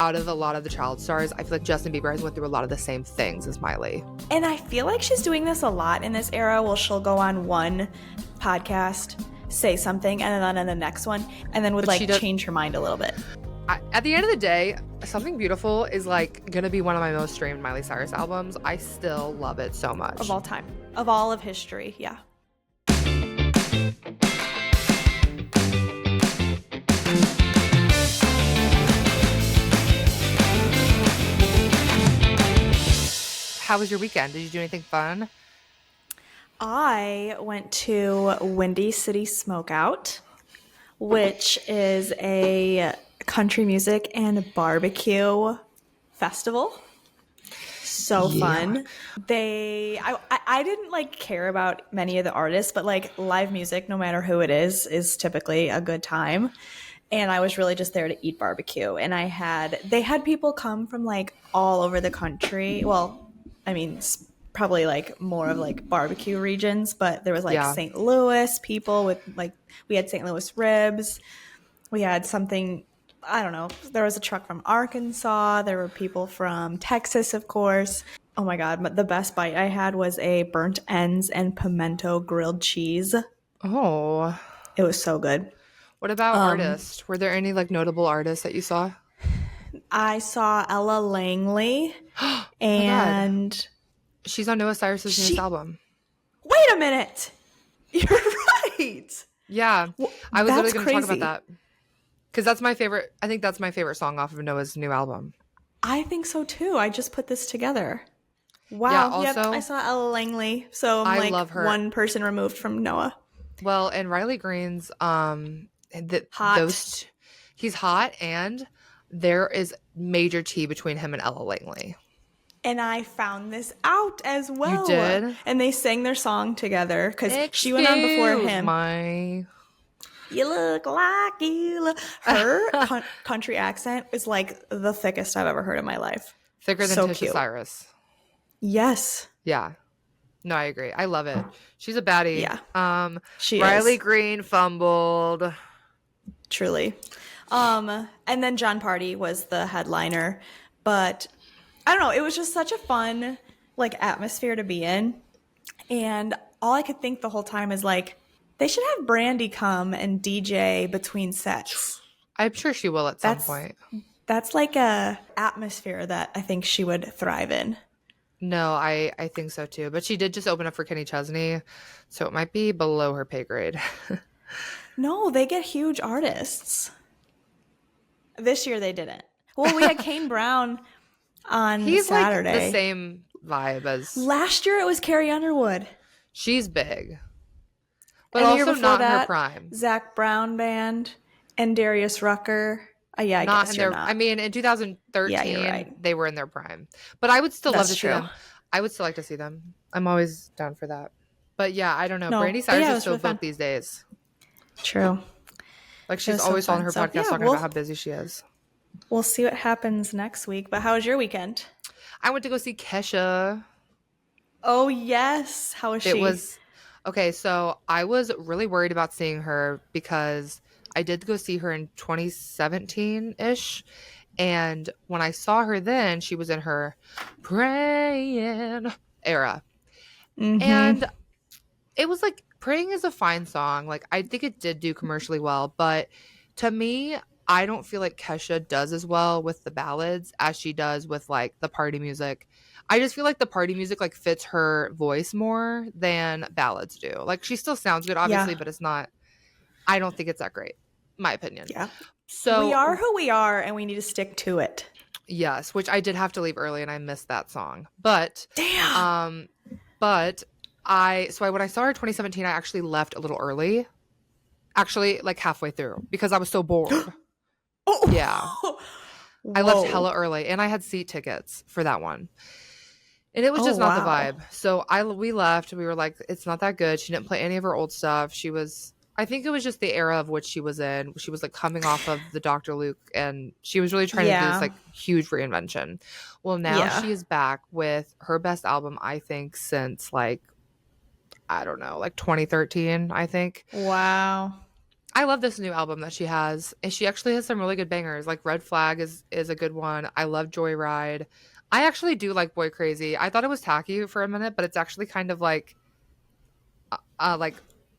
out of a lot of the child stars, I feel like Justin Bieber has went through a lot of the same things as Miley. And I feel like she's doing this a lot in this era. Well, she'll go on one podcast, say something, and then on the next one, and then would change her mind a little bit. At the end of the day, Something Beautiful is like gonna be one of my most streamed Miley Cyrus albums. I still love it so much. Of all time. Of all of history, yeah. How was your weekend? Did you do anything fun? I went to Windy City Smokeout, which is a country music and barbecue festival. So fun. I didn't like care about many of the artists, but like live music, no matter who it is typically a good time. And I was really just there to eat barbecue. And they had people come from like all over the country. Well, I mean, probably like more of like barbecue regions, but there was like St. Louis people with like, we had St. Louis ribs. We had something, I don't know. There was a truck from Arkansas. There were people from Texas, of course. Oh my God. But the best bite I had was a burnt ends and pimento grilled cheese. Oh. It was so good. What about artists? Were there any like notable artists that you saw? I saw Ella Langley and she's on Noah Cyrus's newest album. Wait a minute. You're right. Yeah. Well, I was literally going to talk about that. Because that's my favorite. I think that's my favorite song off of Noah's new album. I think so too. I just put this together. Wow. Yeah, also, I saw Ella Langley. So I'm love her. One person removed from Noah. Well, and Riley Green's hot. He's hot, and there is major tea between him and Ella Langley. And I found this out as well. You did? And they sang their song together because she went on before him. You look like you look. Her country accent is like the thickest I've ever heard in my life. Thicker than Tisha Cyrus. Yes. Yeah. No, I agree. I love it. She's a baddie. Yeah. She Riley is. Green fumbled. Truly. And then John Party was the headliner. But I don't know. It was just such a fun like atmosphere to be in. And all I could think the whole time is like, they should have Brandy come and DJ between sets. I'm sure she will at some point. That's like a atmosphere that I think she would thrive in. No, I think so too. But she did just open up for Kenny Chesney, so it might be below her pay grade. No, they get huge artists. This year they didn't. Well, we had Kane Brown on Saturday. Like the same vibe as last year. It was Carrie Underwood. She's big. But also not in her prime. Zach Brown Band and Darius Rucker. Yeah, I guess you're not. I mean, in 2013, they were in their prime. But I would still love to see them. I would still like to see them. I'm always down for that. But yeah, I don't know. Brandy Cyrus is so booked these days. True. Like she's always on her podcast talking about how busy she is. We'll see what happens next week. But how was your weekend? I went to go see Kesha. Oh, yes. How was she? Okay, so I was really worried about seeing her because I did go see her in 2017-ish. And when I saw her then, she was in her praying era. Mm-hmm. And it was like, Praying is a fine song. Like, I think it did do commercially well. But to me, I don't feel like Kesha does as well with the ballads as she does with, like, the party music. I just feel like the party music like fits her voice more than ballads do. Like she still sounds good, obviously, but it's not. I don't think it's that great, my opinion. Yeah. So we are who we are, and we need to stick to it. Yes, which I did have to leave early, and I missed that song. But damn. But when I saw her in 2017, I actually left a little early. Actually, like halfway through because I was so bored. Oh. Yeah. I left hella early, and I had seat tickets for that one. And it was just not the vibe. So we left. We were like, it's not that good. She didn't play any of her old stuff. I think it was just the era of which she was in. She was like coming off of the Dr. Luke, and she was really trying to do this like huge reinvention. Well, now she is back with her best album, I think, since like, I don't know, like 2013, I think. Wow. I love this new album that she has, and she actually has some really good bangers. Like Red Flag is a good one. I love Joyride. I actually do like Boy Crazy. I thought it was tacky for a minute, but it's actually kind of like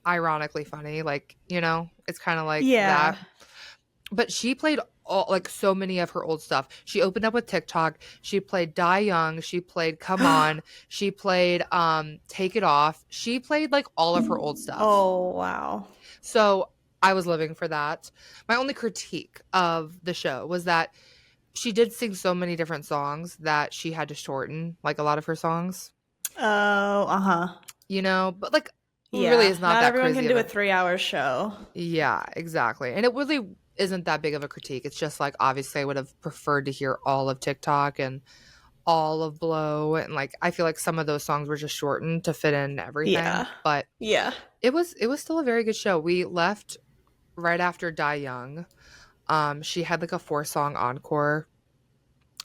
ironically funny. Like, it's kind of like Yeah. that. But she played all like so many of her old stuff. She opened up with TikTok. She played Die Young. She played Come On. She played Take It Off. She played like all of her old stuff. Oh, wow. So I was living for that. My only critique of the show was that she did sing so many different songs that she had to shorten like a lot of her songs, Oh, uh-huh. but like really Yeah. is not Not that everyone crazy can of do a a 3-hour show. yeah, exactly. And it really isn't that big of a critique. It's just like obviously I would have preferred to hear all of TikTok and all of Blow, and like I feel like some of those songs were just shortened to fit in everything. Yeah. But Yeah. it was still a very good show. We left right after Die Young. She had like a 4-song encore.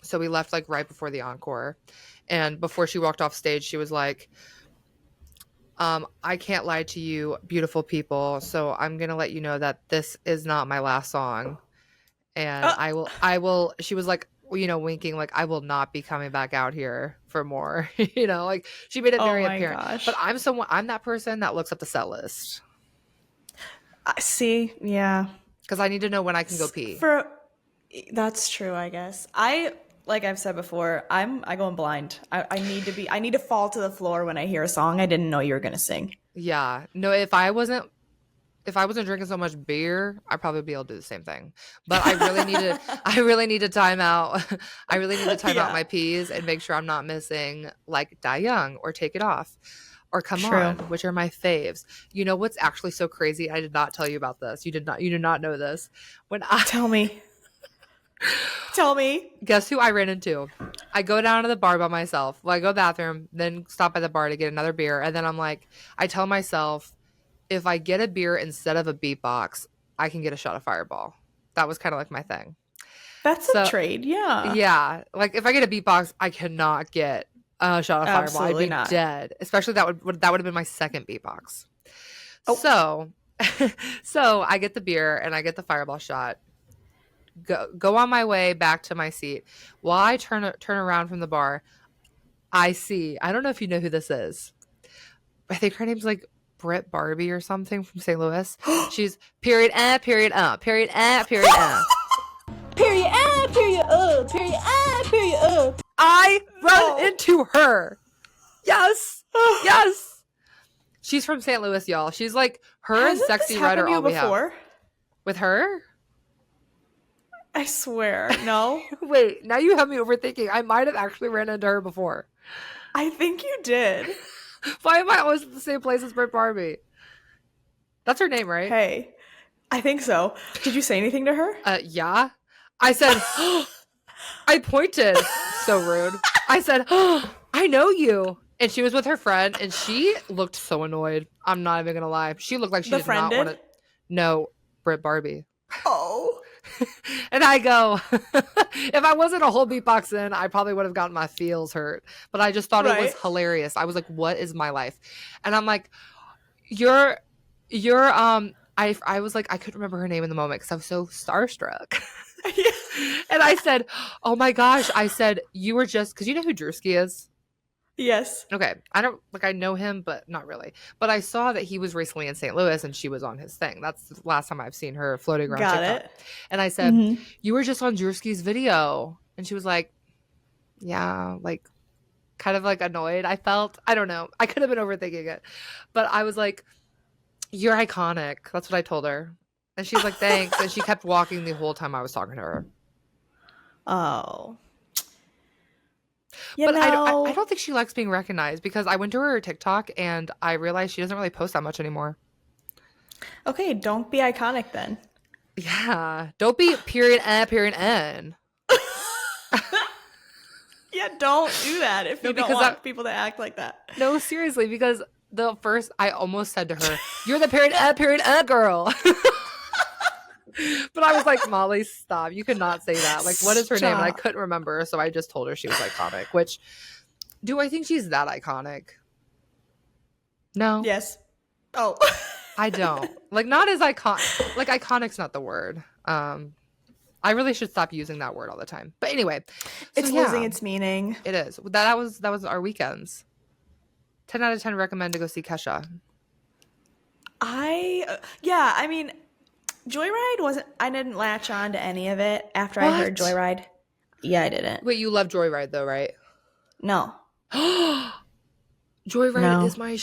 So we left like right before the encore. And before she walked off stage, she was like, I can't lie to you, beautiful people. So I'm gonna let you know that this is not my last song. And Uh, she was like, winking, like, I will not be coming back out here for more. Like she made it oh very my apparent. But gosh. I'm that person that looks at the set list I see. Yeah. because I need to know when I can go pee. For That's true, I guess. Like I've said before, I go in blind. I need to fall to the floor when I hear a song I didn't know you were gonna sing. Yeah. No, if I wasn't drinking so much beer, I'd probably be able to do the same thing. But I really need to time out. I really need to time out Yeah. my peas and make sure I'm not missing like Die Young or Take It Off or Come True. On, which are my faves. You know what's actually so crazy? I did not tell you about this. You did not know this. When I Tell me. Tell me. guess who I ran into? I go down to the bar by myself. Well, I go to the bathroom, then stop by the bar to get another beer, and then I'm like, I tell myself, if I get a beer instead of a beatbox, I can get a shot of Fireball. That was kind of like my thing. That's a So, trade, yeah. yeah, like if I get a beatbox, I cannot get a shot of Fireball. I'd Absolutely be not. dead. Especially that would have been my second beatbox. Oh, So, so I get the beer and I get the Fireball shot. Go on my way back to my seat. While I turn around from the bar, I see. I don't know if you know who this is. I think her name's like Britt Barbie or something from St. Louis. She's period period period period period, period. I No. run into her. Yes. Yes. She's from St. Louis, y'all. She's like her and Hasn't Sexy this Red happened are to you all we have. before? With her? I swear. No. Wait, now you have me overthinking. I might have actually ran into her before. I think you did. Why am I always at the same place as Britt Barbie? That's her name, right? Hey, I think so. Did you say anything to her? Yeah. I said, I pointed. So rude. I said, I know you. And she was with her friend, and she looked so annoyed. I'm not even gonna lie. She looked like she The did friend not want to. did? No, Britt Barbie. Oh. And I go, if I wasn't a whole beatbox in, I probably would have gotten my feels hurt. But I just thought it was Right. hilarious. I was like, what is my life? And I'm like, you're I was like, I couldn't remember her name in the moment because I was so starstruck. And I said, oh my gosh. I said, you were just because you know who Drewski is? Yes. Okay. I know him, but not really. But I saw that he was recently in St. Louis and she was on his thing. That's the last time I've seen her floating around Got TikTok. it. And I said, Mhm. you were just on Drewski's video. And she was like, yeah, like kind of like annoyed. I felt, I don't know. I could have been overthinking it. But I was like, you're iconic. That's what I told her. And she's like, thanks. And she kept walking the whole time I was talking to her. Oh. But I don't think she likes being recognized because I went to her TikTok and I realized she doesn't really post that much anymore. Okay, don't be iconic then. Yeah. Don't be period N. Yeah, don't do that if No, you don't because want people to act like that. No, seriously, because the first I almost said to her, you're the period N girl. But I was like, Molly, stop. You could not say that. Like, what is her name? And I Stop. couldn't remember. So I just told her she was iconic, which do I think she's that iconic? No. Yes. Oh. I don't. Like, not as like iconic's not the word. I really should stop using that word all the time. But anyway, so It's losing yeah, its meaning. it is. That was our weekends. 10 out of 10 recommend to go see Kesha. I mean, Joyride wasn't, I didn't latch on to any of it after I heard What? Joyride. Yeah, I didn't. Wait, you love Joyride though, right? No. Joyride No. is my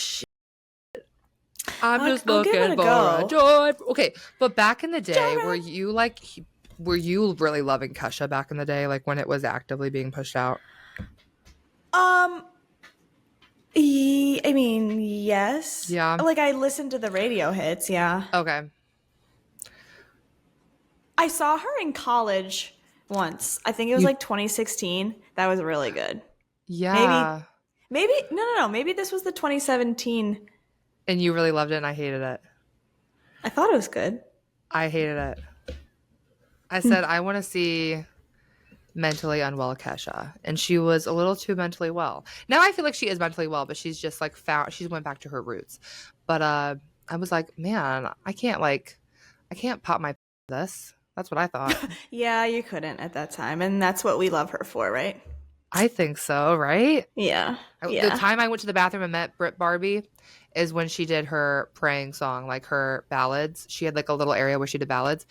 I'm just I'll give it looking a for a go. joy. Okay, but back in the day, Joyride. were you really loving Kesha back in the day, like when it was actively being pushed out? Um, I mean, yes. Yeah. Like, I listened to the radio hits, yeah. Okay. I saw her in college once. I think it was You. like 2016. That was really good. Maybe, Yeah. no. Maybe this was the 2017. And you really loved it, and I hated it. I thought it was good. I hated it. I said I want to see mentally unwell Kesha, and she was a little too mentally well. Now I feel like she is mentally well, but she's just like she's went back to her roots. But I was like, man, I can't pop my this. That's what I thought. Yeah, you couldn't at that time. And that's what we love her for, right? I think so, right? Yeah. The Yeah. time I went to the bathroom and met Brit Barbie is when she did her praying song, like her ballads. She had like a little area where she did ballads.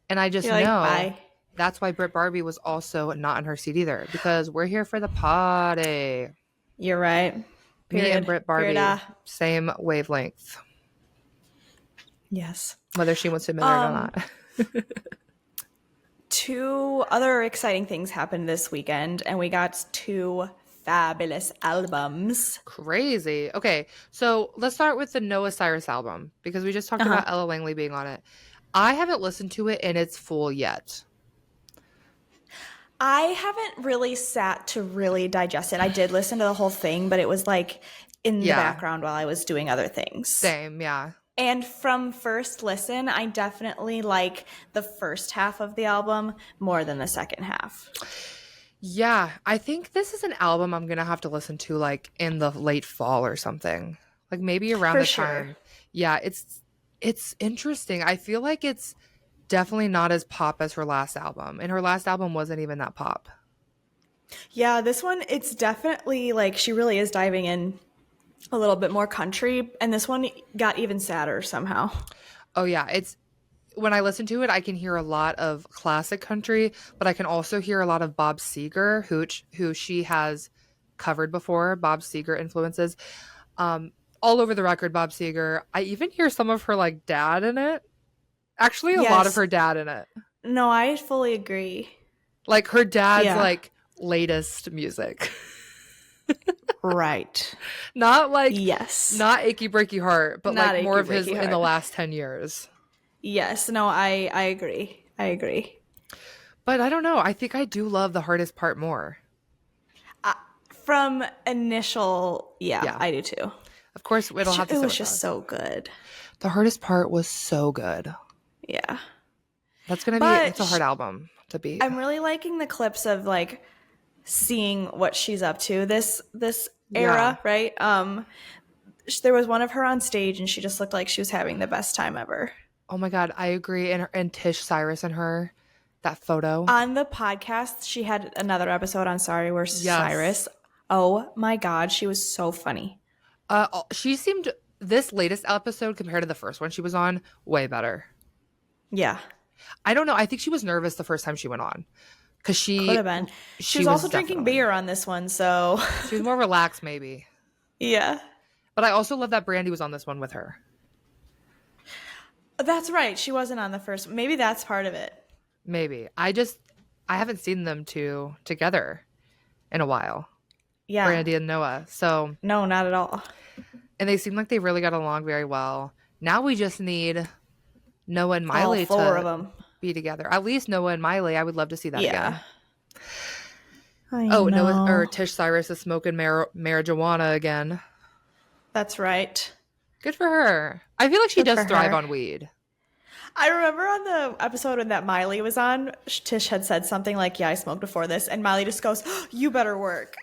And I just You're like, know bye. that's why Brit Barbie was also not in her seat either, because we're here for the party. You're right. Me and Brit Barbie, Period. same wavelength, Yes. whether she wants to admit it or not. Two other exciting things happened this weekend, and we got two fabulous albums. Crazy. Okay, so let's start with the Noah Cyrus album, because we just talked about Ella Langley being on it. I haven't listened to it in its full yet. I haven't really sat to really digest it. I did listen to the whole thing, but it was like in the background while I was doing other things. Same, yeah. And from first listen, I definitely like the first half of the album more than the second half. Yeah, I think this is an album I'm going to have to listen to like in the late fall or something. Like maybe around the time. Yeah, it's interesting. I feel like it's definitely not as pop as her last album. And her last album wasn't even that pop. Yeah, this one, it's definitely like she really is diving in a little bit more country, and this one got even sadder somehow. Oh yeah, it's when I listen to it, I can hear a lot of classic country, but I can also hear a lot of Bob Seger, who she has covered before. Bob Seger influences, all over the record. Bob Seger. I even hear some of her like dad in it. Actually, a lot of her dad in it. No, I fully agree. Like her dad's like latest music. Right. Not like not Achy Breaky Heart, but not like more of his in the last 10 years. Yes. No, I agree. I agree. But I don't know. I think I do love The Hardest Part more. From initial, yeah, I do too. Of course, it'll have to. It was just so good. The Hardest Part was so good. Yeah. That's gonna be. It's a hard album to beat. I'm really liking the clips of like seeing what she's up to this era, right? There was one of her on stage and she just looked like she was having the best time ever. Oh my god, I agree. And Tish Cyrus and her, that photo on the podcast, she had another episode on Sorry We're Cyrus. Oh my god, she was so funny. She seemed, this latest episode compared to the first one she was on, way better. Yeah. I don't know. I think she was nervous the first time she went on. Because she could have been. She was also drinking beer on this one, so she was more relaxed, maybe. Yeah. But I also love that Brandy was on this one with her. That's right. She wasn't on the first. Maybe that's part of it. Maybe. I haven't seen them two together in a while. Yeah. Brandy and Noah. So no, not at all. And they seem like they really got along very well. Now we just need Noah and Miley all four of them be together. At least Noah and Miley. I would love to see that again. I know. Noah or Tish Cyrus is smoking marijuana again. That's right. Good for her. I feel like she does thrive on weed. I remember on the episode when that Miley was on, Tish had said something like, yeah, I smoked before this. And Miley just goes, oh, you better work.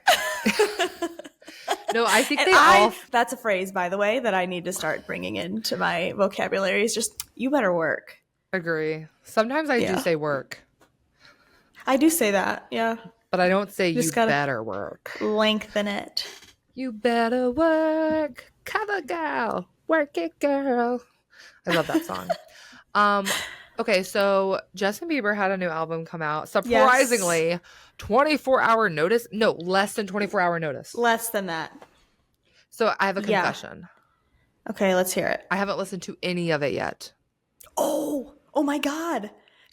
No, I think And they all that's a phrase, by the way, that I need to start bringing into my vocabulary is just, you better work. agree. Sometimes I do Yeah. say work, I do say that. Yeah. but I don't say You you just gotta better work. lengthen it. You better work. Cover girl. Work it, girl. I love that song. Um, okay, so Justin Bieber had a new album come out. Yes. Surprisingly, 24-hour notice. No, less than 24-hour notice. Less than that. So I have a Yeah. confession. Okay, let's hear it. I haven't listened to any of it yet. Oh my God.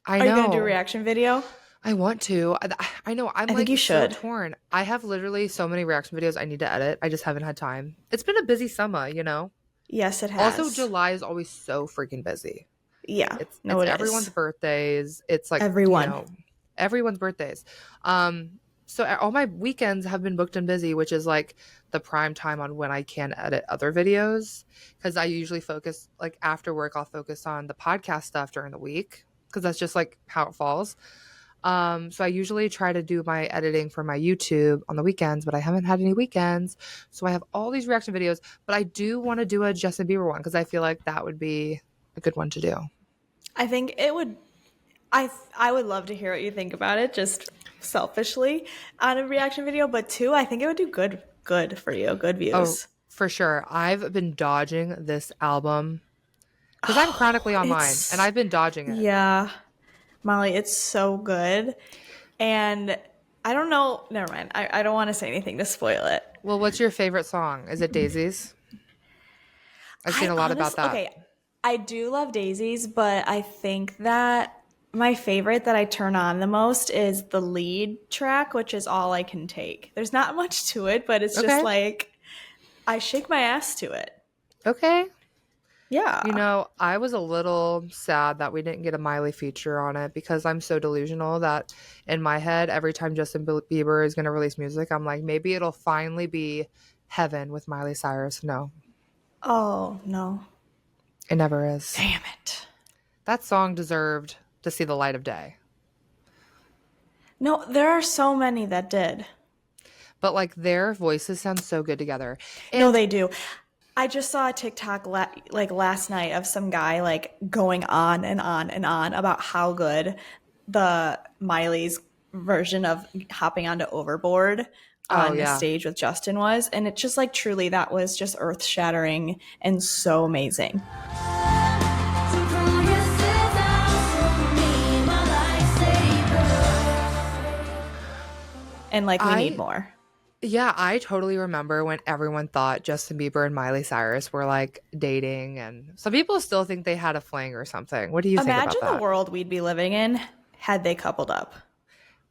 I Are you going to do a know. reaction video? I want to. I know. I'm I think like you so should. torn. I have literally so many reaction videos I need to edit. I just haven't had time. It's been a busy summer, you know? Yes, it Also, has. July is always so freaking busy. Yeah. No, It's it everyone's is. birthdays. It's like, Everyone. everyone's birthdays. So all my weekends have been booked and busy, which is like the prime time on when I can edit other videos because I usually focus like after work I'll focus on the podcast stuff during the week because that's just like how it falls. So I usually try to do my editing for my YouTube on the weekends, but I haven't had any weekends. So I have all these reaction videos, but I do want to do a Justin Bieber one because I feel like that would be a good one to do. I think it would. I would love to hear what you think about it, just selfishly on a reaction video. But two, I think it would do good for you, good Oh, views. for sure. I've been dodging this album because I'm chronically online and It's I've been dodging it. yeah, Molly, it's so good, and I don't know. Never mind. I don't want to say anything to spoil it. Well, what's your favorite song? Is it Daisies? I've seen I a lot about honestly, that. okay, I do love Daisies, but I think that my favorite that I turn on the most is the lead track, which is All I Can Take. There's not much to it, but it's just Okay. like I shake my ass to it. Okay. You Yeah. know, I was a little sad that we didn't get a Miley feature on it because I'm so delusional that in my head, every time Justin Bieber is going to release music, I'm like, maybe it'll finally be Heaven with Miley Cyrus. No, Oh, no. it never is. Damn it. That song deserved to see the light of day. No, there are so many that did. But like their voices sound so good together. No, And they do. I just saw a TikTok like last night of some guy like going on and on and on about how good the Miley's version of hopping onto Overboard oh, on the yeah. stage with Justin was, and it just like truly that was just earth shattering and so amazing. And like we need I more. Yeah, I totally remember when everyone thought Justin Bieber and Miley Cyrus were like dating, and some people still think they had a fling or something. What do you think about Imagine the that? world we'd be living in had they coupled up.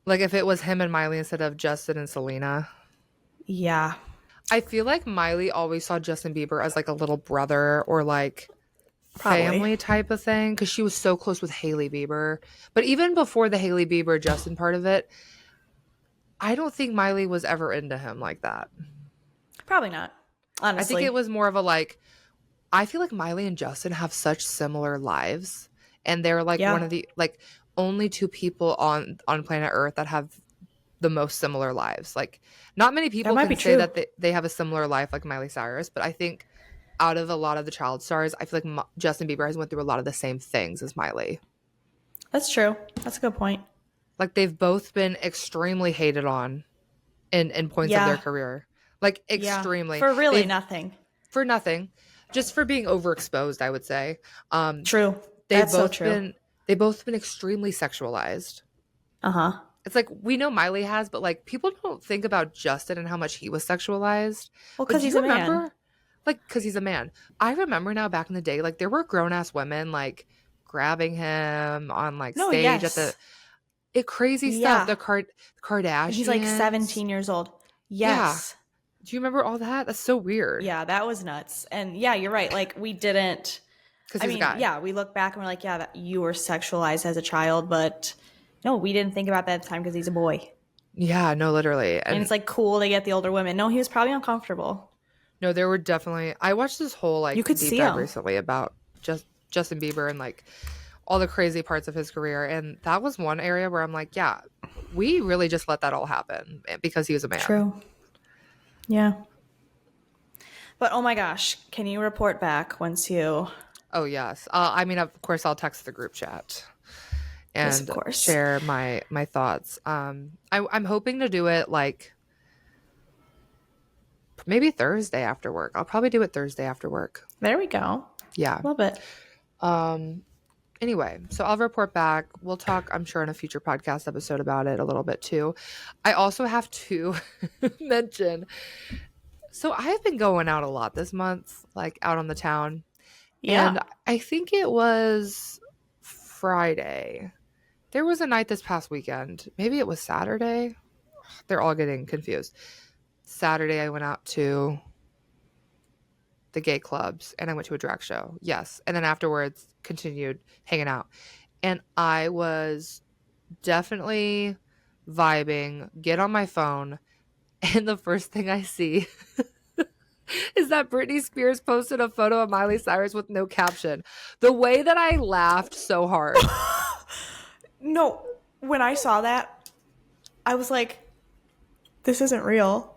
Like if it was him and Miley instead of Justin and Selena. Yeah, I feel like Miley always saw Justin Bieber as like a little brother or like probably. family type of thing because she was so close with Hailey Bieber. But even before the Hailey Bieber Justin part of it, I don't think Miley was ever into him like that. Probably not. I think Honestly. it was more of a like, I feel like Miley and Justin have such similar lives, and they're like one Yeah. of the like only two people on planet Earth that have the most similar lives. Like, not many That people might be can say true. that they have a similar life like Miley Cyrus, but I think out of a lot of the child stars, I feel like Justin Bieber has went through a lot of the same things as Miley. That's true. That's a good point. Like they've both been extremely hated on in points of their Yeah. career. Like Yeah. extremely. For really They've nothing. for nothing, just for being overexposed, I would say. True. They've That's so both true. been they've both been extremely sexualized. Uh-huh. It's like we know Miley has, but like people don't think about Justin and how much he was sexualized. Well, But because do he's you a man. remember? Like, because he's a man. I remember now back in the day, like there were grown ass women like grabbing him on like No, stage at the yes. crazy stuff. Yeah. The And he's like Kardashians. 17 years old. Yeah. Yes. Do you remember all that? That's so weird. Yeah, that was nuts. And yeah, you're right. Like we didn't Because I he's a mean, guy. yeah, we look back and we're like, yeah, that you were sexualized as a child, but no, we didn't think about that at the time because he's a boy. Yeah, no, literally. And And it's like cool to get the older women. No, he was probably uncomfortable. no, there were definitely. I watched this whole You like could deep see dive him. recently about just Justin Bieber and like all the crazy parts of his career, and that was one area where I'm like, yeah, we really just let that all happen because he was a man. True. Yeah. But oh my gosh, can you report back once you? Oh yes. I mean, of course, I'll text the group chat Yes, of and course. share my thoughts. I'm hoping to do it like maybe Thursday after work. I'll probably do it Thursday after work. There we go. Yeah. Love it. Um. Anyway, so I'll report back. We'll talk, I'm sure, in a future podcast episode about it a little bit too. I also have to mention. So I have been going out a lot this month, like out on the town. Yeah. And I think it was Friday. There was a night this past weekend. Maybe it was Saturday. They're all getting confused. Saturday, I went out to the gay clubs and I went to a drag show. Yes. And then afterwards, continued hanging out. And I was definitely vibing, get on my phone. And the first thing I see is that Britney Spears posted a photo of Miley Cyrus with no caption. The way that I laughed so hard. No, when I saw that, I was like, this isn't real.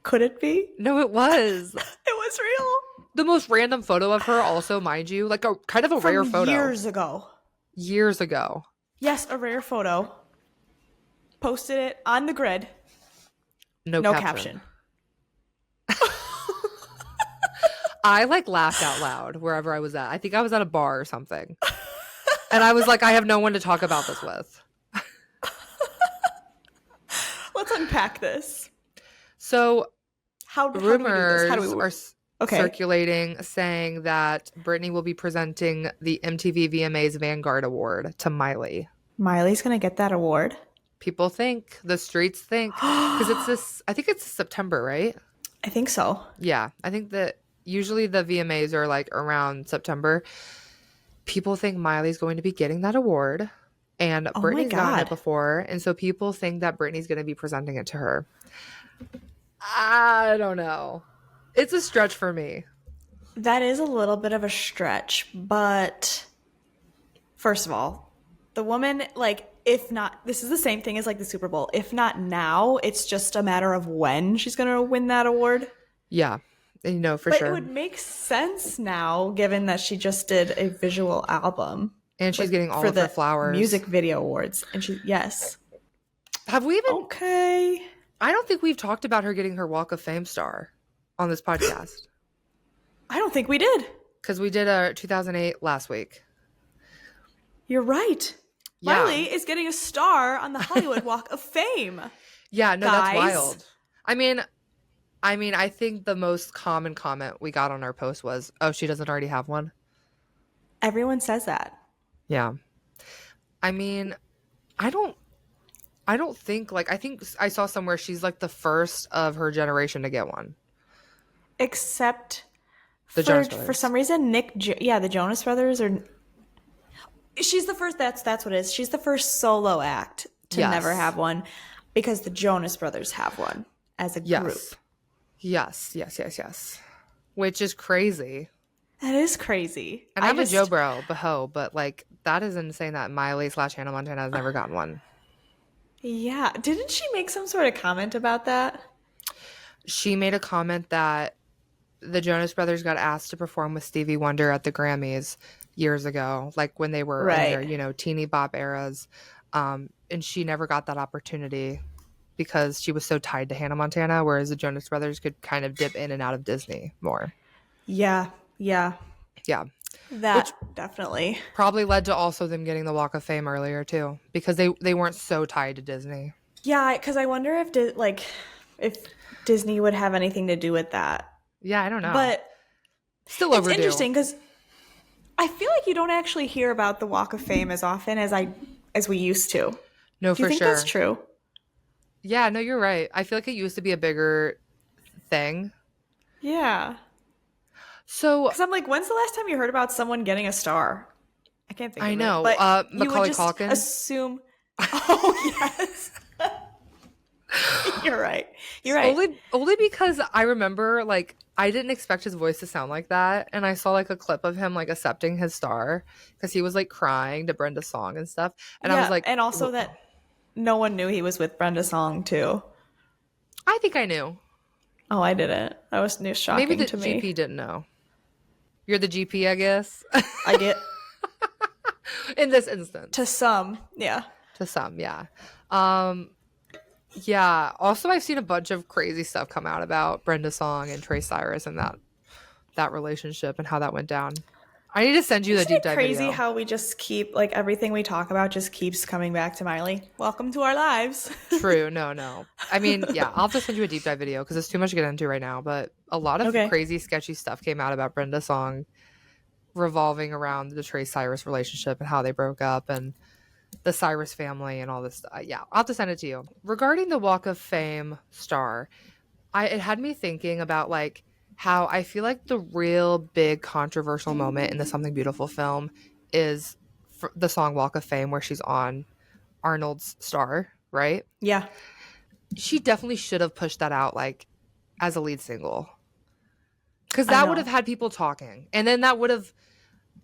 Could it be? No, it was. It was real. The most random photo of her also, mind you, like a kind of a rare From photo. years ago. Years ago. Yes, a rare photo. Posted it on the grid. No caption. I like laughed out loud wherever I was at. I think I was at a bar or something. And I was like, I have no one to talk about this with. Let's unpack this. So rumors are circulating saying that Britney will be presenting the MTV VMAs Vanguard Award to Miley. Miley's going to get that award? People think, the streets think, because I think it's September, right? I think so. Yeah, I think that usually the VMAs are like around September. People think Miley's going to be getting that award, and Britney's gotten it before, and so people think that Britney's going to be presenting it to her. I don't know. It's a stretch for me. That is a little bit of a stretch, but first of all, the woman, like, if not, this is the same thing as like the Super Bowl. If not now, it's just a matter of when she's going to win that award. Yeah, for but sure. It would make sense now, given that she just did a visual album. And she's getting all of her flowers. Music video awards. And yes. Have we even? Okay. I don't think we've talked about her getting her Walk of Fame star on this podcast. I don't think we did. Because we did a 2008 last week. You're right. Yeah. Miley is getting a star on the Hollywood Walk of Fame. Yeah, no, guys. That's wild. I mean, I think the most common comment we got on our post was, "Oh, she doesn't already have one." Everyone says that. Yeah. I mean, I don't think, like, I think I saw somewhere she's like the first of her generation to get one. Except the Jonas Brothers. For some reason, the Jonas Brothers are. She's the first. That's what it is. She's the first solo act to never have one, because the Jonas Brothers have one as a group. Yes. Which is crazy. That is crazy. And I'm a Joe Bro, but like that is insane that Miley/Hannah Montana has never gotten one. Yeah. Didn't she make some sort of comment about that? She made a comment that the Jonas Brothers got asked to perform with Stevie Wonder at the Grammys years ago, like when they were in their, teeny bop eras. And she never got that opportunity because she was so tied to Hannah Montana, whereas the Jonas Brothers could kind of dip in and out of Disney more. Yeah. That definitely probably led to also them getting the Walk of Fame earlier too, because they weren't so tied to Disney. Yeah, because I wonder if Disney would have anything to do with that. Yeah, I don't know. But still overdue. It's interesting because I feel like you don't actually hear about the Walk of Fame as often as we used to. No, do you for think sure. That's true? Yeah, no, you're right. I feel like it used to be a bigger thing. Yeah. So, because I'm like, when's the last time you heard about someone getting a star? I can't think of it. I know. But Macaulay you would Culkin. just assume. Oh, yes. You're right. Only because I remember, like, I didn't expect his voice to sound like that. And I saw, like, a clip of him, like, accepting his star because he was, like, crying to Brenda's song and stuff. And I was like. And also that no one knew he was with Brenda Song, too. I think I knew. Oh, I didn't. That was news Maybe shocking the to me. GP didn't know. You're the GP, I guess. I get In this to instance. some, yeah. To some, yeah. Um, yeah. Also, I've seen a bunch of crazy stuff come out about Brenda Song and Trey Cyrus and that relationship and how that went down. I need to send you the Isn't deep it dive crazy video. how we just keep like everything we talk about just keeps coming back to Miley? Welcome to our lives. True. No, no. I mean, yeah, I'll have to send you a deep dive video because it's too much to get into right now. But a lot of Okay. crazy, sketchy stuff came out about Brenda Song revolving around the Trey Cyrus relationship and how they broke up and the Cyrus family and all this stuff. Yeah, I'll have to send it to you. Regarding the Walk of Fame star, it had me thinking about like how I feel like the real big controversial moment in the Something Beautiful film is the song Walk of Fame where she's on Arnold's star, right? Yeah. She definitely should have pushed that out like as a lead single. Because I that would have know. had people talking. And then that would have,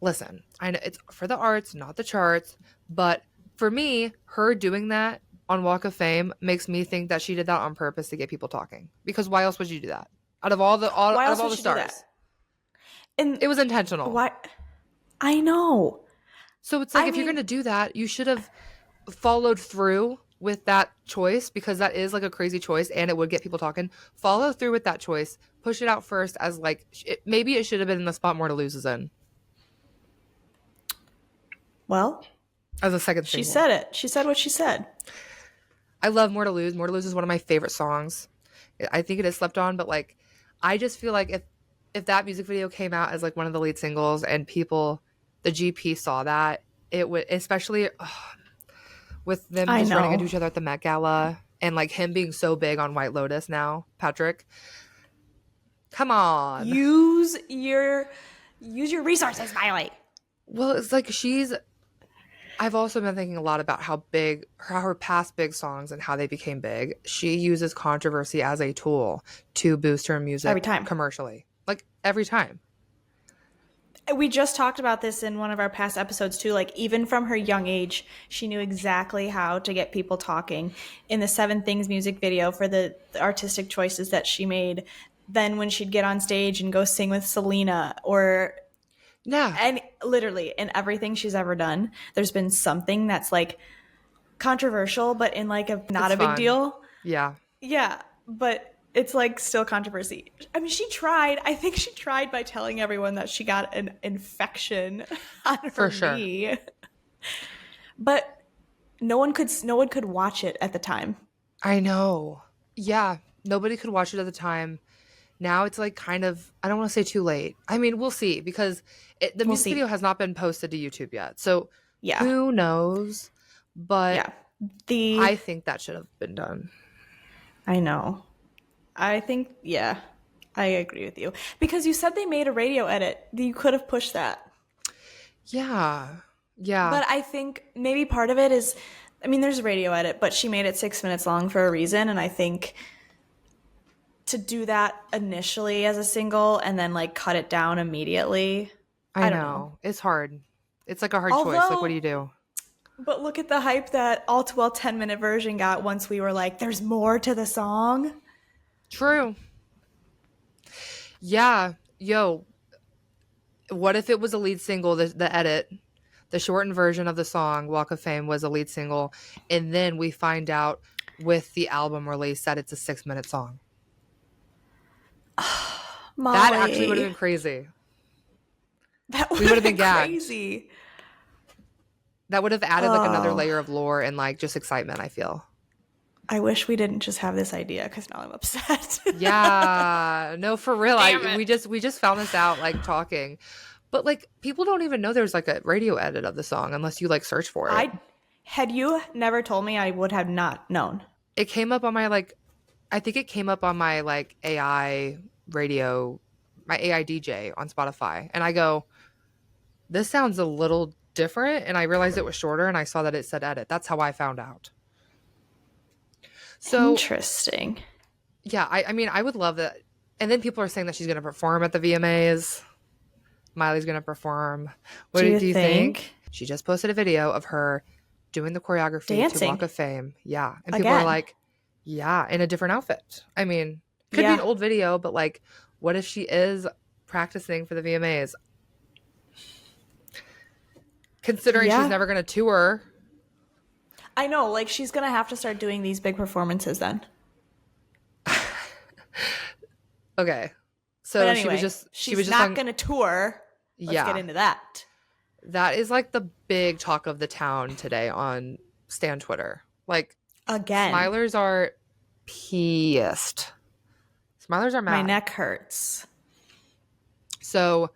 listen, I know it's for the arts, not the charts. But for me, her doing that on Walk of Fame makes me think that she did that on purpose to get people talking. Because why else would you do that? Out of Why out of else all would the she do that? stars, And it was intentional. why? I know. So it's like I if you're mean, gonna do that, you should have followed through with that choice because that is like a crazy choice and it would get people talking. Follow through with that choice. Push it out first as like maybe it should have been in the spot More to Lose is in well, as a second she single. said it. She said what she said. I love More to Lose. More to Lose is one of my favorite songs. I think it is slept on, but like I just feel like if that music video came out as like one of the lead singles and people the GP saw that, it would especially with them I just running into know. each other at the Met Gala and like him being so big on White Lotus now, Patrick. Come on. Use your resources, Miley. Well, it's like I've also been thinking a lot about how big her past big songs and how they became big. She uses controversy as a tool to boost her Every music time. commercially. Like every time. We just talked about this in one of our past episodes too. Like even from her young age, she knew exactly how to get people talking. In the Seven Things music video for the artistic choices that she made, then when she'd get on stage and go sing with Selena or Yeah, and literally in everything she's ever done, there's been something that's like controversial, but in like a not it's a big fun. deal. Yeah, Yeah, but it's like still controversy. I mean, she tried. I think she tried by telling everyone that she got an infection on her for sure. knee. But no one could watch it at the time. I know. Yeah, nobody could watch it at the time. Now it's like kind of, I don't want to say too late. I mean, we'll see because the We'll music video see. has not been posted to YouTube yet. So Yeah. who knows? But Yeah. The I think that should have been done. I know. I think yeah. I agree with you. Because you said they made a radio edit. You could have pushed that. Yeah. Yeah. But I think maybe part of it is, I mean, there's a radio edit, but she made it 6 minutes long for a reason. And I think to do that initially as a single and then like cut it down immediately, I I don't know. know. It's hard. It's like a hard choice. Like, what do Although, you do? but look at the hype that All Too Well 10-minute version got once we were like, there's more to the song. True. Yeah. Yo, what if it was a lead single, the edit, the shortened version of the song, Walk of Fame, was a lead single, and then we find out with the album release that it's a 6-minute song? That actually would have Molly. been crazy. That would We would have have been been gagged. crazy. That would have added like another Oh, layer of lore and like just excitement, I feel. I wish we didn't just have this idea because now I'm upset. Yeah, no, for real. Damn it. We just found this out like talking. But like people don't even know there's like a radio edit of the song unless you like search for it. I had you never told me, I would have not known. It came up on my like I think it came up on my like AI radio, my AI DJ on Spotify. And I go, this sounds a little different. And I realized it was shorter and I saw that it said edit. That's how I found out. So Interesting. yeah, I mean, I would love that. And then people are saying that she's going to perform at the VMAs. Miley's going to perform. What Do you do you think? think? She just posted a video of her doing the choreography to Dancing Walk of Fame. Yeah. And people are again? like, yeah, in a different outfit. I mean, Could be an Yeah. old video, but like, what if she is practicing for the VMAs? Considering she's Yeah. never going to tour. I know, like she's gonna have to start doing these big performances then. Okay. But So anyway, she was she's just not on, gonna tour. Let's get yeah. into that. That is like the big talk of the town today on Stan Twitter. Like, Again, Smilers are pissed. Smilers are my mad. neck hurts So from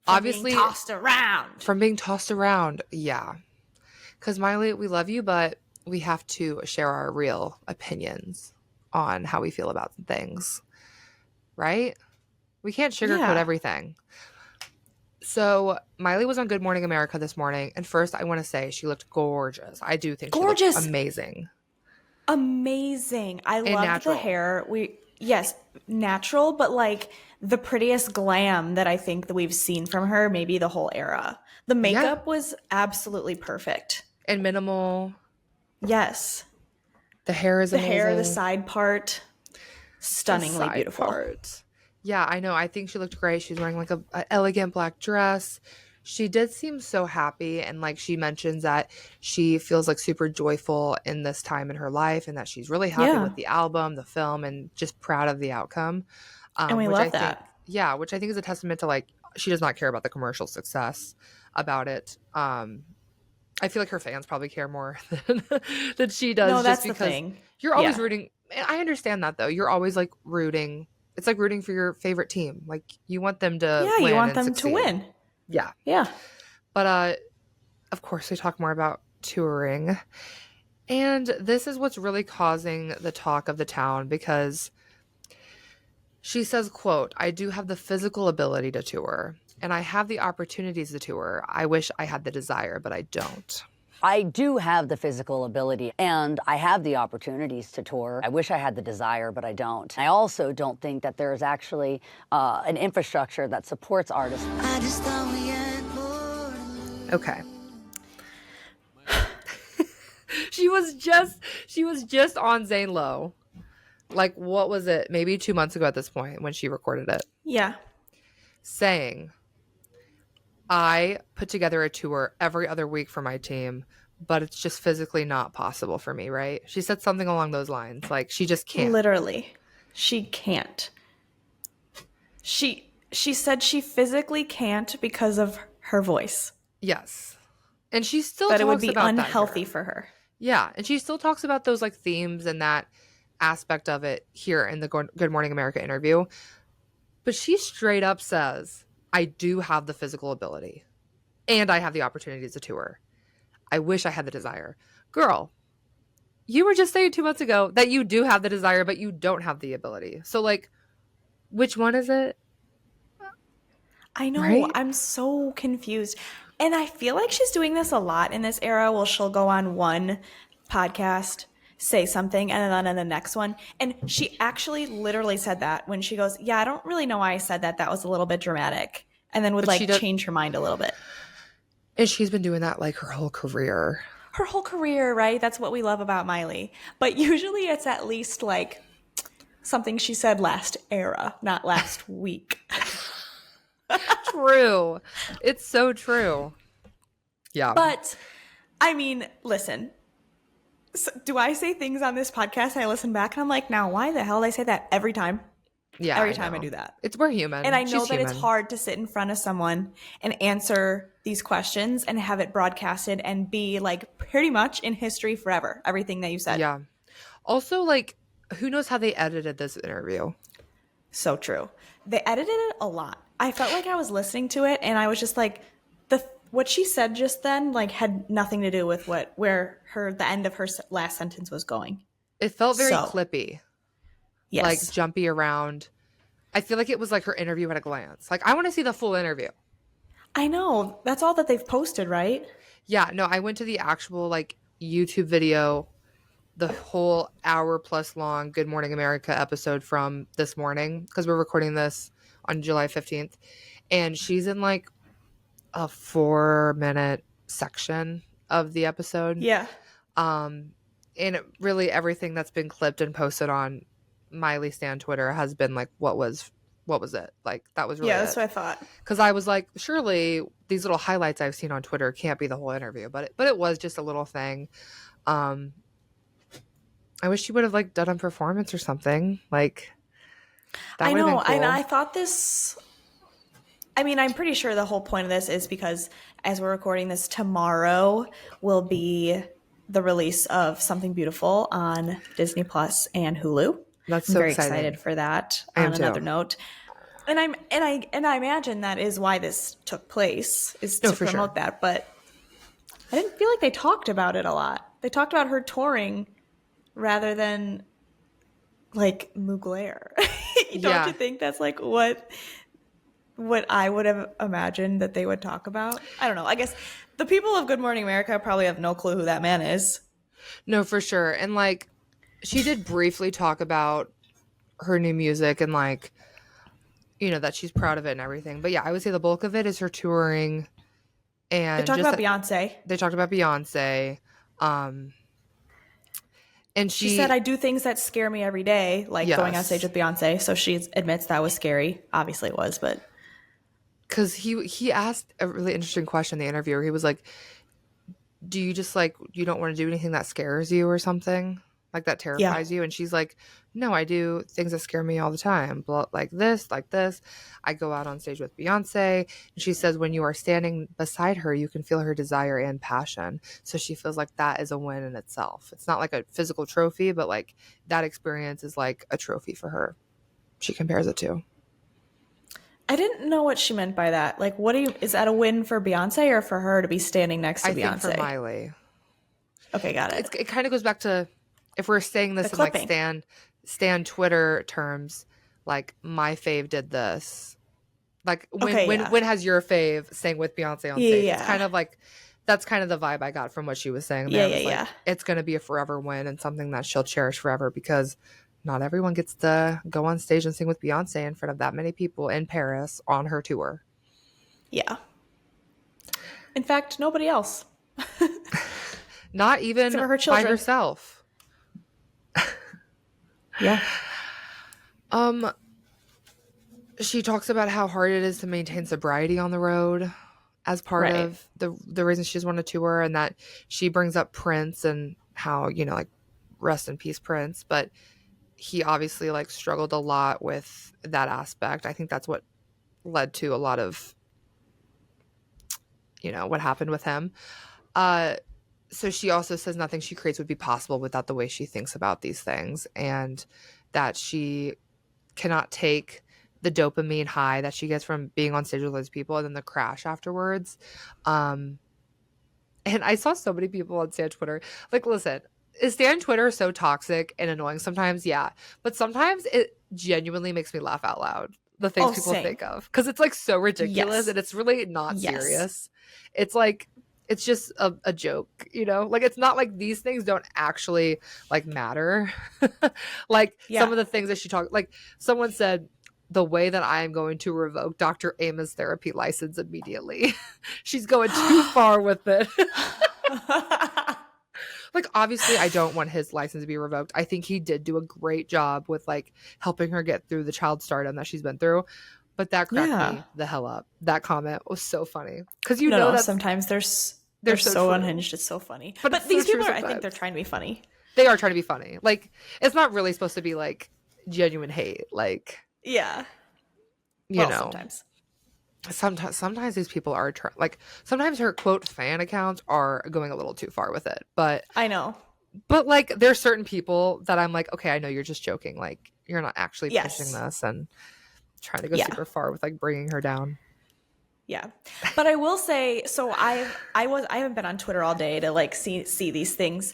being obviously tossed around. from being tossed around, yeah. Because Miley, we love you, but we have to share our real opinions on how we feel about things, right? We can't sugarcoat Yeah. everything. So Miley was on Good Morning America this morning, and first I want to say she looked gorgeous. I do think she looked Gorgeous. amazing Amazing. I and loved the natural. hair. Yes, natural, but like the prettiest glam that I think that we've seen from her, maybe the whole era. The Yeah, makeup was absolutely perfect. and minimal. Yes. The hair is The hair, the amazing. side part, The stunningly side beautiful. part. Yeah, I know. I think she looked great. She's wearing like a elegant black dress. She did seem so happy, and like she mentions that she feels like super joyful in this time in her life, and that she's really happy Yeah. with the album, the film, and just proud of the outcome. And we Which I love think, that. yeah, which I think is a testament to like she does not care about the commercial success about it. I feel like her fans probably care more than she No, does, just that's the because thing. you're always Yeah. rooting. And I understand that though. You're always like rooting. It's like rooting for your favorite team. Like you want them to Yeah, you win want and them to succeed. win. Yeah. Yeah. But of course we talk more about touring. And this is what's really causing the talk of the town because she says, quote, "I do have the physical ability to tour and I have the opportunities to tour. I wish I had the desire, but I don't." I do have the physical ability and I have the opportunities to tour. I wish I had the desire, but I don't. I also don't think that there's actually an infrastructure that supports artists. I just thought we had more. Okay. she was just on Zane Lowe. Like, what was it? Maybe 2 months ago at this point when she recorded it. Yeah. Saying, "I put together a tour every other week for my team, but it's just physically not possible for me," right? She said something along those lines. Like, she just can't. Literally. She can't. She said she physically can't because of her voice. Yes. And she still that talks it would be about unhealthy that for her. Yeah. And she still talks about those like themes and that aspect of it here in the Good Morning America interview. But she straight up says, "I do have the physical ability and I have the opportunities to tour. I wish I had the desire." Girl, you were just saying 2 months ago that you do have the desire, but you don't have the ability. So like, which one is it? I know. Right? I'm so confused. And I feel like she's doing this a lot in this era. Well, she'll go on one podcast, say something, and then in the next one. And she actually literally said that when she goes, "Yeah, I don't really know why I said that. That was a little bit dramatic." And then would But she like does, change her mind a little bit. and she's been doing that like her whole career. Her whole career, right? That's what we love about Miley. But usually it's at least like something she said last era, not last week. True. It's so true. Yeah. But I mean, listen, so do I say things on this podcast? I listen back and I'm like, now why the hell did I say that every time? Yeah. Every time I do that. We're human. And I know She's that human. it's hard to sit in front of someone and answer these questions and have it broadcasted and be like pretty much in history forever. Everything that you said. Yeah. Also, like, who knows how they edited this interview? So true. They edited it a lot. I felt like I was listening to it and I was just like, what she said just then like had nothing to do with where the end of her last sentence was going. It felt very clippy. Yes. Like jumpy around. I feel like it was like her interview at a glance. Like, I want to see the full interview. I know. That's all that they've posted, right? Yeah. No, I went to the actual like YouTube video, the whole hour plus long Good Morning America episode from this morning, because we're recording this on July 15th. And she's in like a 4-minute section of the episode. Yeah. And really everything that's been clipped and posted on Miley stan Twitter has been like, what was it? Like, that was really Yeah, that's it. what I thought. Because I was like, surely these little highlights I've seen on Twitter can't be the whole interview, but it was just a little thing. I wish she would have like done a performance or something. Like, that I would have know. been cool. And I thought this. I mean, I'm pretty sure the whole point of this is because as we're recording this, tomorrow will be the release of Something Beautiful on Disney Plus and Hulu. That's I'm so very exciting. excited for that. I am On another too. note, and I imagine that is why this took place, is to for promote sure. that. But I didn't feel like they talked about it a lot. They talked about her touring rather than like Mugler. Don't you think that's like what I would have imagined that they would talk about? I don't know. I guess the people of Good Morning America probably have no clue who that man is. No, for sure. And like, she did briefly talk about her new music and like, you know, that she's proud of it and everything. But yeah, I would say the bulk of it is her touring. And They talked about Beyonce. They talked about Beyonce. And She said, I do things that scare me every day, like going on stage with Beyonce. So she admits that was scary. Obviously it was, but. Because he asked a really interesting question, the interviewer. He was like, do you just like, you don't want to do anything that scares you or something? Like that terrifies you? And she's like, no, I do things that scare me all the time. Like this, like this. I go out on stage with Beyonce. And she says when you are standing beside her, you can feel her desire and passion. So she feels like that is a win in itself. It's not like a physical trophy, but like that experience is like a trophy for her. She compares it to. I didn't know what she meant by that. Like, is that a win for Beyonce or for her to be standing next to Beyonce? I think for Miley. Okay, got it. It kind of goes back to, if we're saying this in like Stan Twitter terms, like my fave did this. Like when has your fave sang with Beyonce on stage? Yeah. It's kind of like, that's kind of the vibe I got from what she was saying. Like, it's going to be a forever win and something that she'll cherish forever, because not everyone gets to go on stage and sing with Beyonce in front of that many people in Paris on her tour. Yeah. In fact, nobody else. Not even her by herself. Yeah. She talks about how hard it is to maintain sobriety on the road as part of the reason she doesn't want to tour, and that she brings up Prince and how, you know, like, rest in peace, Prince, but he obviously like struggled a lot with that aspect. I think that's what led to a lot of, you know, what happened with him. So she also says nothing she creates would be possible without the way she thinks about these things, and that she cannot take the dopamine high that she gets from being on stage with those people and then the crash afterwards. And I saw so many people on Stan Twitter. Like, listen, is Stan Twitter so toxic and annoying sometimes? Yeah. But sometimes it genuinely makes me laugh out loud. The things people think of. Because it's like so ridiculous and it's really not serious. It's like, it's just a joke, you know? Like, it's not like these things don't actually like matter. Like some of the things that she talked, like someone said, the way that I am going to revoke Dr. Ama's therapy license immediately. She's going too far with it. Like, obviously I don't want his license to be revoked. I think he did do a great job with like helping her get through the child stardom that she's been through. But that cracked me the hell up. That comment was so funny. Because you know that sometimes they're so unhinged. It's so funny. But these people I think they're trying to be funny. They are trying to be funny. Like, it's not really supposed to be like genuine hate. Like, yeah. You know. Sometimes these people are like, sometimes her quote fan accounts are going a little too far with it. But I know. But like, there's certain people that I'm like, okay, I know you're just joking. Like, you're not actually pushing this and trying to go super far with like bringing her down. Yeah. But I will say, so I haven't been on Twitter all day to like see these things.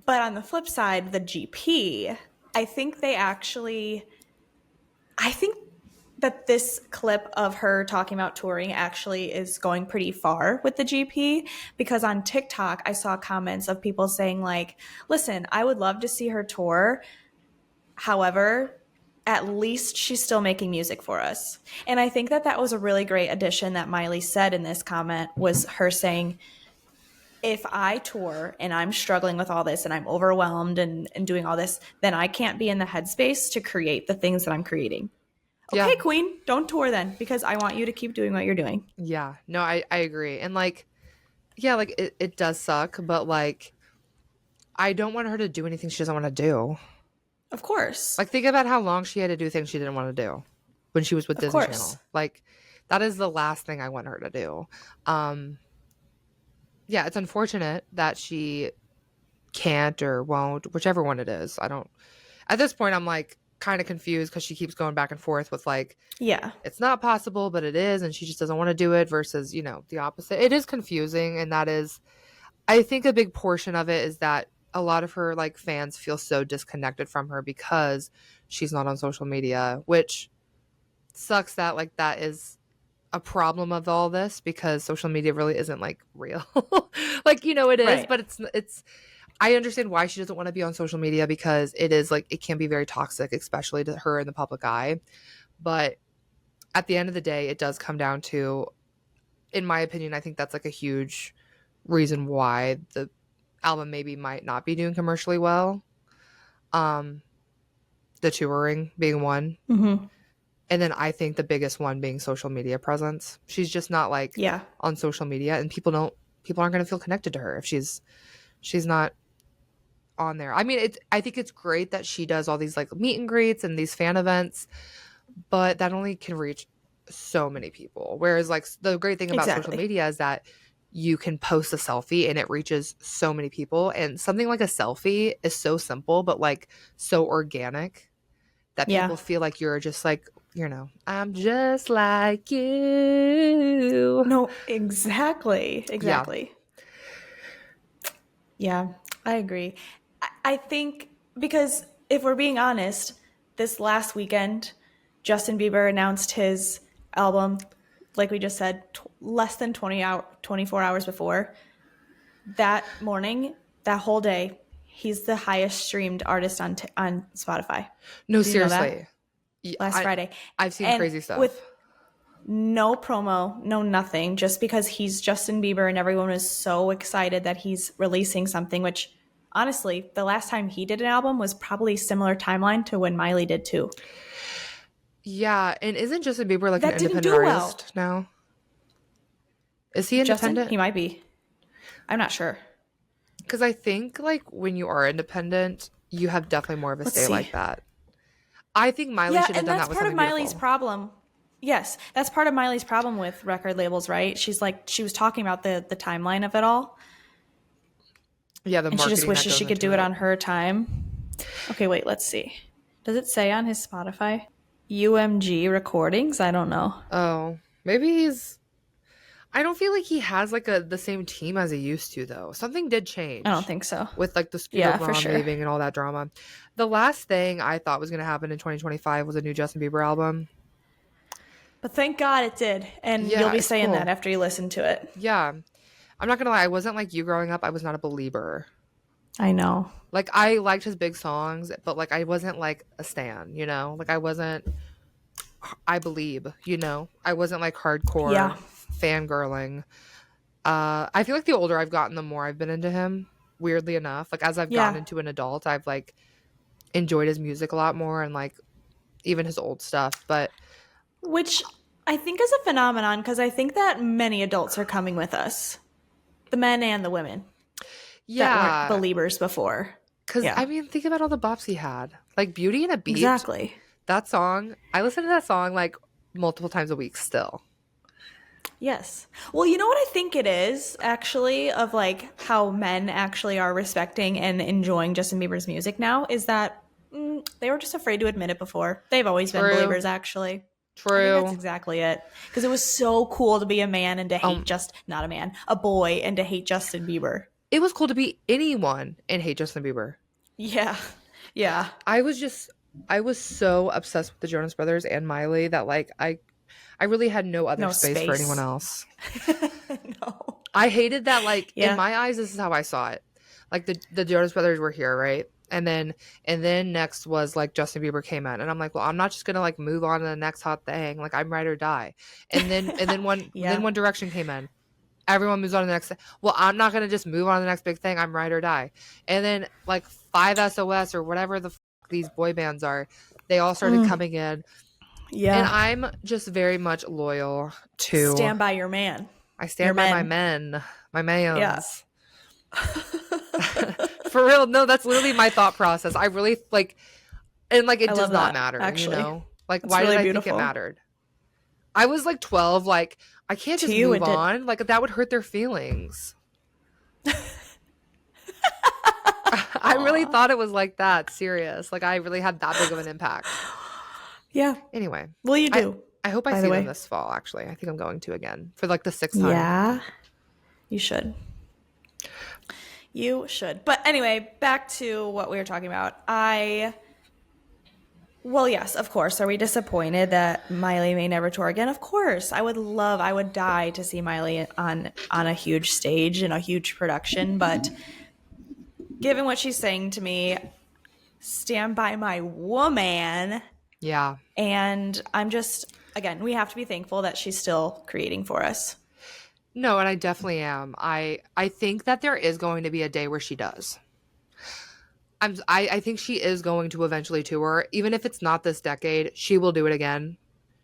But on the flip side, the GP, I think that this clip of her talking about touring actually is going pretty far with the GP, because on TikTok, I saw comments of people saying like, listen, I would love to see her tour. However, at least she's still making music for us. And I think that was a really great addition that Miley said in this comment, was her saying, if I tour and I'm struggling with all this and I'm overwhelmed and doing all this, then I can't be in the headspace to create the things that I'm creating. Yeah. Okay, Queen, don't tour then, because I want you to keep doing what you're doing. Yeah. No, I agree. And like, yeah, like it does suck, but like, I don't want her to do anything she doesn't want to do. Of course. Like, think about how long she had to do things she didn't want to do when she was with Of Disney course. Channel. Like, that is the last thing I want her to do. Yeah, it's unfortunate that she can't or won't, whichever one it is. I don't, at this point, I'm like kind of confused because she keeps going back and forth with like, Yeah. it's not possible, but it is. And she just doesn't want to do it versus, you know, the opposite. It is confusing. And that is, I think a big portion of it is that a lot of her like fans feel so disconnected from her because she's not on social media, which sucks that like that is a problem of all this because social media really isn't like real. Like, you know, it is, Right. but it's I understand why she doesn't want to be on social media because it is like it can be very toxic, especially to her in the public eye. But at the end of the day, it does come down to, in my opinion, I think that's like a huge reason why the album maybe might not be doing commercially well. The touring being one. Mm-hmm. And then I think the biggest one being social media presence. She's just not like on social media, and people aren't going to feel connected to her if she's not on there. I mean, I think it's great that she does all these like meet and greets and these fan events, but that only can reach so many people. Whereas like the great thing about social media is that you can post a selfie and it reaches so many people, and something like a selfie is so simple but like so organic that people feel like you're just like, you know, I'm just like you. No, exactly. Yeah, I agree. I think because if we're being honest, this last weekend, Justin Bieber announced his album, like we just said, less than 24 hours before. That morning, that whole day, he's the highest streamed artist on Spotify. No, seriously. Last Friday. I've seen crazy stuff. With no promo, no nothing, just because he's Justin Bieber and everyone was so excited that he's releasing something, which honestly, the last time he did an album was probably a similar timeline to when Miley did too. Yeah, and isn't Justin Bieber like an independent artist now? Is he independent? Justin? He might be. I'm not sure. Because I think like when you are independent, you have definitely more of a say like that. I think Miley should have done that with something beautiful. Yeah, and that's part of Miley's problem. Yes, that's part of Miley's problem with record labels, right? She was talking about the timeline of it all. Yeah, the marketing. And she just wishes she could do it on her time. Okay, wait, let's see. Does it say on his Spotify? UMG Recordings? I don't know. Oh, maybe he's... I don't feel like he has like the same team as he used to though. Something did change. I don't think so. With like the Scooter Braun leaving and all that drama. The last thing I thought was going to happen in 2025 was a new Justin Bieber album. But thank God it did. And you'll be saying that after you listen to it. Yeah. I'm not going to lie. I wasn't like you growing up. I was not a believer. I know. Like I liked his big songs, but like I wasn't like a stan, you know? Like I wasn't... I believe, you know? I wasn't like hardcore fangirling. I feel like the older I've gotten, the more I've been into him, weirdly enough. Like as I've gotten into an adult, I've like enjoyed his music a lot more and like even his old stuff. But which I think is a phenomenon because I think that many adults are coming with us, the men and the women that weren't believers before. Because I mean, think about all the bops he had, like Beauty and a Beat. Exactly. That song, I listen to that song like multiple times a week still. Yes. Well, you know what I think it is, actually, of like how men actually are respecting and enjoying Justin Bieber's music now is that they were just afraid to admit it before. They've always been believers, actually. True. I think that's exactly it. Because it was so cool to be a man and to hate not a man, a boy, and to hate Justin Bieber. It was cool to be anyone and hate Justin Bieber. Yeah. Yeah. I was so obsessed with the Jonas Brothers and Miley that like I really had no other space for anyone else. No. I hated that like in my eyes this is how I saw it. Like the Jonas Brothers were here, right? And then next was like Justin Bieber came in and I'm like, well, I'm not just going to like move on to the next hot thing. Like I'm ride or die. And then One Direction came in. Everyone moves on to the next thing. Well, I'm not going to just move on to the next big thing. I'm ride or die. And then like 5SOS or whatever the these boy bands are, they all started coming in. And Yeah. I'm just very much loyal to. Stand by your man. I stand Your by my men. my Yeah. mans. For real, no, that's literally my thought process. I really like, and like it I does love not that, matter, actually. you know? Like, It's why really did I beautiful. think it mattered? I was like 12, like, I can't To just you, move it did. on. Like, that would hurt their feelings. I really thought it was like that, serious. Like, I really had that big of an impact. Yeah. Anyway. Well, you do. I hope I by see the way. them this fall, actually. I think I'm going to again for like the 6th time. Yeah. You should. You should. But anyway, back to what we were talking about. Well, yes, of course. Are we disappointed that Miley may never tour again? Of course. I would die to see Miley on a huge stage in a huge production. But given what she's saying to me, stand by my woman. Yeah. And I'm just, again, we have to be thankful that she's still creating for us. No, and I definitely am. I think that there is going to be a day where she does. I think she is going to eventually tour. Even if it's not this decade, she will do it again.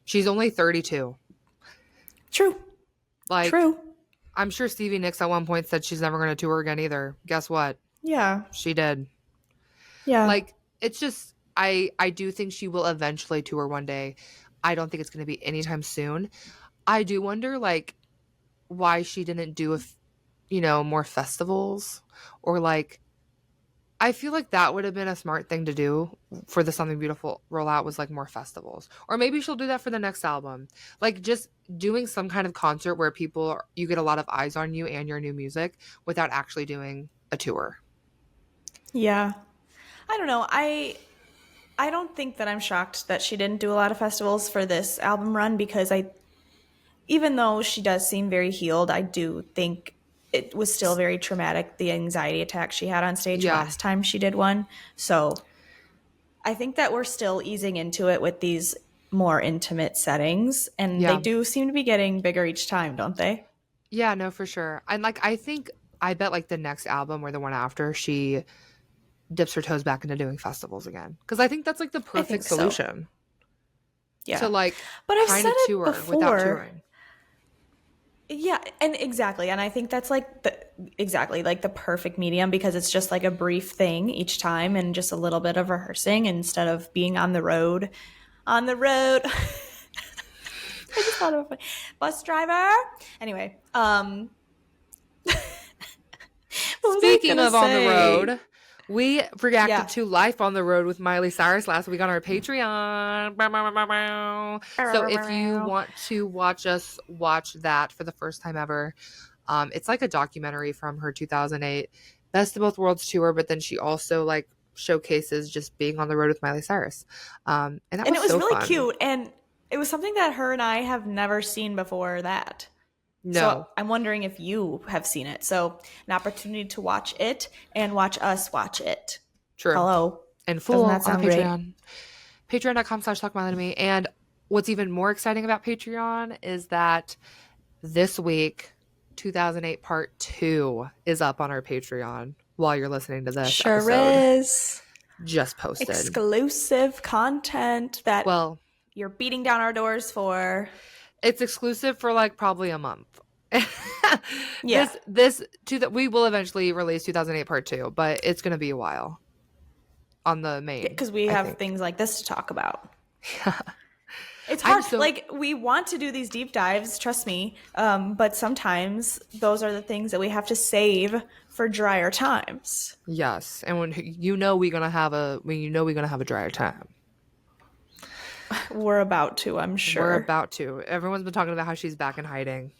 She's only 32. True. Like, True. I'm sure Stevie Nicks at one point said she's never going to tour again either. Guess what? Yeah. She did. Yeah. Like, it's just, I do think she will eventually tour one day. I don't think it's going to be anytime soon. I do wonder, like, why she didn't do, more festivals or, like, I feel like that would have been a smart thing to do for the Something Beautiful rollout was like more festivals. Or maybe she'll do that for the next album. Like just doing some kind of concert where you get a lot of eyes on you and your new music without actually doing a tour. Yeah. I don't know. I don't think that I'm shocked that she didn't do a lot of festivals for this album run because even though she does seem very healed, I do think it was still very traumatic, the anxiety attack she had on stage last time she did one. So I think that we're still easing into it with these more intimate settings. And they do seem to be getting bigger each time, don't they? Yeah, no, for sure. And like, I bet like the next album or the one after, she dips her toes back into doing festivals again. Because I think that's like the perfect solution. Yeah. To like but I've kind said of tour before, without touring. Yeah, and exactly. And I think that's like the perfect medium because it's just like a brief thing each time and just a little bit of rehearsing instead of being on the road. On the road. I just thought of a bus driver. Anyway, speaking of on the road, we reacted to Life on the Road with Miley Cyrus last week on our Patreon. So if you want to watch us watch that for the first time ever, it's like a documentary from her 2008 Best of Both Worlds tour, but then she also like showcases just being on the road with Miley Cyrus. And it was so really fun. Cute. And it was something that her and I have never seen before that. No. So I'm wondering if you have seen it. So an opportunity to watch it and watch us watch it. True. Hello. And full on Patreon. Great? Patreon.com/talkmileytomepodcast. And what's even more exciting about Patreon is that this week, 2008 Part 2 is up on our Patreon while you're listening to this Sure episode. Is. Just posted. Exclusive content that you're beating down our doors for. It's exclusive for like probably a month. Yeah. We will eventually release 2008 Part 2, but it's going to be a while on the main. Because we have things like this to talk about. Yeah. It's hard. We want to do these deep dives, trust me. But sometimes those are the things that we have to save for drier times. Yes. And when we're going to have a drier time. We're about to, I'm sure. We're about to. Everyone's been talking about how she's back in hiding.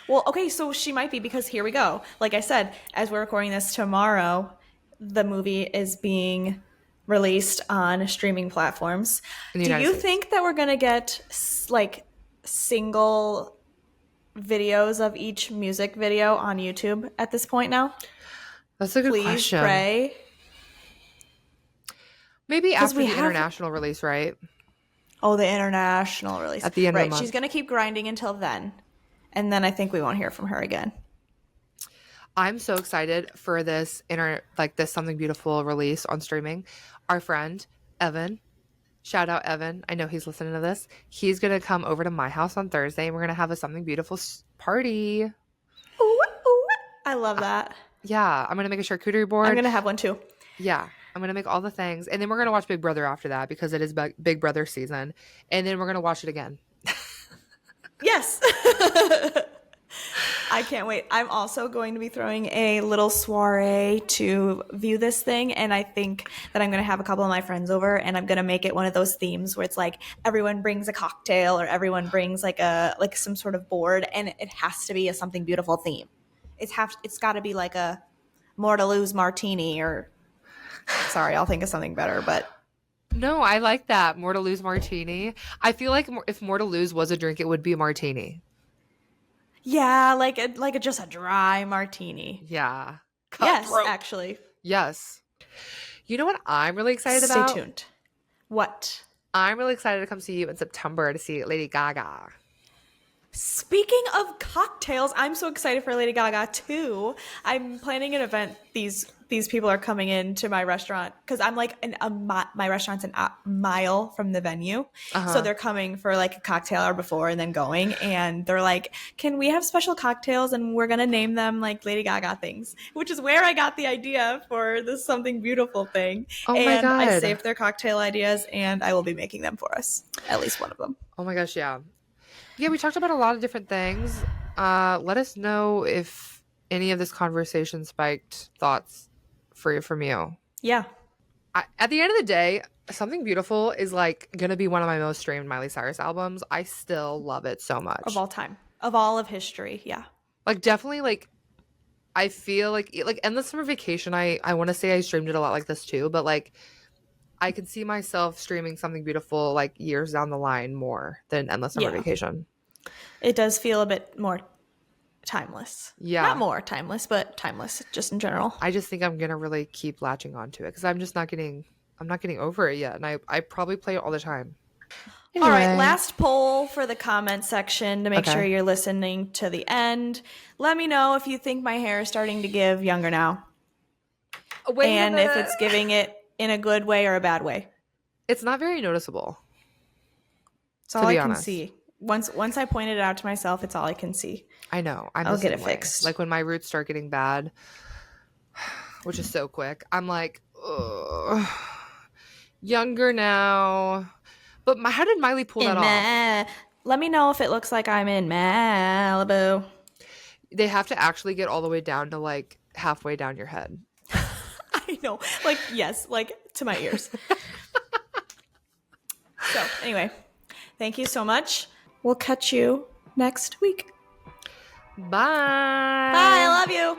Well, okay, so she might be because here we go. Like I said, as we're recording this tomorrow, the movie is being released on streaming platforms. Do you think that we're going to get like single videos of each music video on YouTube at this point now? That's a good question. Please pray. Maybe after the international release, right? Oh, the international release. At the end of the month. She's going to keep grinding until then. And then I think we won't hear from her again. I'm so excited for this this Something Beautiful release on streaming. Our friend Evan, shout out Evan. I know he's listening to this. He's gonna come over to my house on Thursday, and we're gonna have a Something Beautiful party. Ooh, ooh. I love that. Yeah, I'm gonna make a charcuterie board. I'm gonna have one too. Yeah, I'm gonna make all the things, and then we're gonna watch Big Brother after that because it is Big Brother season, and then we're gonna watch it again. Yes. I can't wait. I'm also going to be throwing a little soiree to view this thing, and I think that I'm going to have a couple of my friends over, and I'm going to make it one of those themes where it's like everyone brings a cocktail or everyone brings like some sort of board, and it has to be a Something Beautiful theme. It's got to be like a More to Lose martini, or sorry, I'll think of something better, but No, I like that. More to Lose martini. I feel like if More to Lose was a drink, it would be a martini. yeah, just a dry martini. Yeah. Yes, actually. Yes. You know what I'm really excited Stay about? Stay tuned. What? I'm really excited to come see you in September to see Lady Gaga. Speaking of cocktails, I'm so excited for Lady Gaga too. I'm planning an event. These people are coming into my restaurant because I'm like my restaurant's a mile from the venue, so they're coming for like a cocktail hour before and then going. And they're like, "Can we have special cocktails?" And we're gonna name them like Lady Gaga things, which is where I got the idea for this Something Beautiful thing. Oh my God! I saved their cocktail ideas, and I will be making them for us. At least one of them. Oh my gosh! Yeah. Yeah, we talked about a lot of different things. Let us know if any of this conversation spiked thoughts from you. Yeah. At the end of the day, Something Beautiful is like gonna be one of my most streamed Miley Cyrus albums. I still love it so much. Of all time. Of all of history, yeah. Like definitely like I feel like Endless Summer Vacation, I want to say I streamed it a lot like this too, but like I can see myself streaming Something Beautiful like years down the line more than Endless Summer Vacation. It does feel a bit more timeless. Yeah. Not more timeless, but timeless just in general. I just think I'm going to really keep latching onto it because I'm not getting over it yet. And I probably play it all the time. Anyway. All right, last poll for the comment section to make sure you're listening to the end. Let me know if you think my hair is starting to give younger now. And if it's giving it in a good way or a bad way. It's not very noticeable. It's all I can see. Once I pointed it out to myself, it's all I can see. I know. I'll get it fixed. Like when my roots start getting bad, which is so quick, I'm like, ugh, younger now. But how did Miley pull that off? Let me know if it looks like I'm in Malibu. They have to actually get all the way down to like halfway down your head. I know. Like, yes, like to my ears. So anyway, thank you so much. We'll catch you next week. Bye. Bye. I love you.